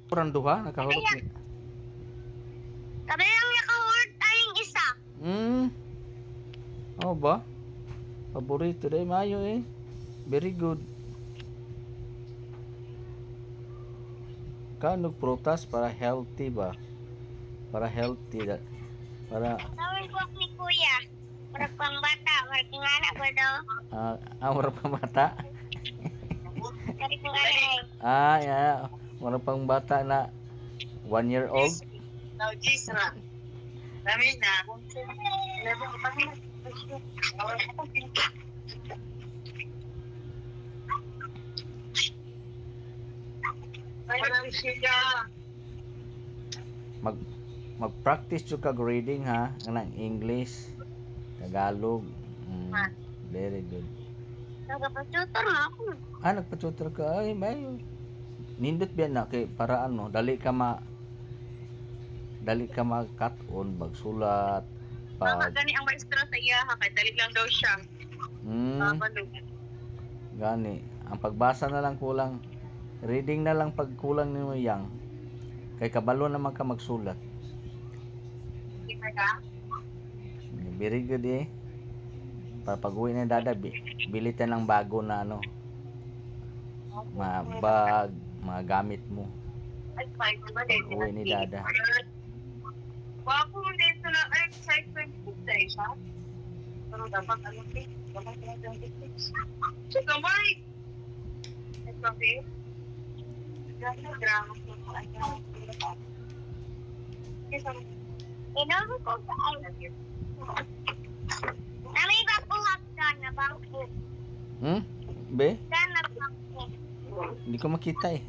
Orang duha nakahurot Kaya, ni. kami lang nakahurot tayong isa. Oh ba? Paborito day mayo eh. Very good. Kanog prutas para healthy ba? Para healthy da. Para Tawag ko ni Kuya. Marag pang bata, marag nga na ba daw? mura pang bata. Marag nga na eh. Yeah. Mura pang bata na 1 year old. Now, Gisra. Dami na. Mag mag-practice jud kag reading ha, kanang English, Tagalog. Very good. Nagapatutor na ako. Nagpa-tutor ka ay mayo. Nindot biyan na kay para ano, dali ka mag-cut-on magsulat Mama, pag gani ang maestro sa iya ha. Kaya dali lang daw siya. Babalo. gani. Ang pagbasa na lang kulang. Reading na lang pag kulang nimo yang. Kay kabalo naman ka magsulat. Hindi na ka? Very good eh. Para pag-uwi na dada, bilitan ng bago na ano, mga bag, mga gamit mo. Ay, fine. Pag-uwi ni dada. Wapo mo din sa excitement food dahil siya. Pero dapat ano eh. Dapat so, gamay. Ito eh. Drama ko po. Inom ko sa ay. Nami ba po ka na bangko? Be? Ka na bangko. Hindi ko makita eh.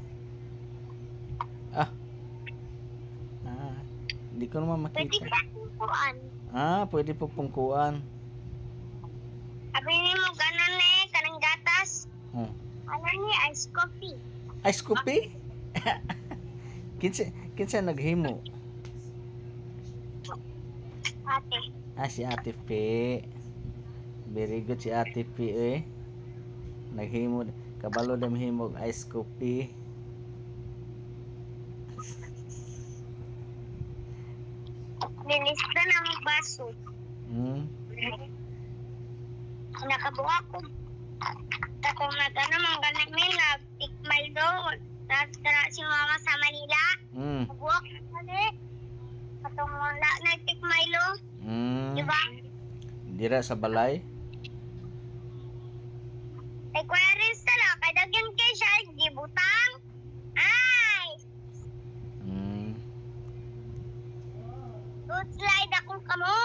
Hindi ko naman Pwede makita. ka kukuan. Pwede po pungkuan. Abi ni mo ganan eh, kanang gatas. Oh. Ano ni ice coffee? Ice coffee? kinsa naghimo? Ate. Si Ate P. Very good si Ate P eh. Naghimo, kabalo na mahimo og ice coffee. Nilista ng baso. Nakabuha ko. Katong nagano mang ganit may nag-tikmay doon. Nagtara si mama sa Manila. Nabuha ko kali. Katong wala nag-tikmay lo. Diba? Dira sa balay? Ay, kuya rin sala. Kadagyan kay siya. Gibutang. Ay! Mm. Good slide akong kamo.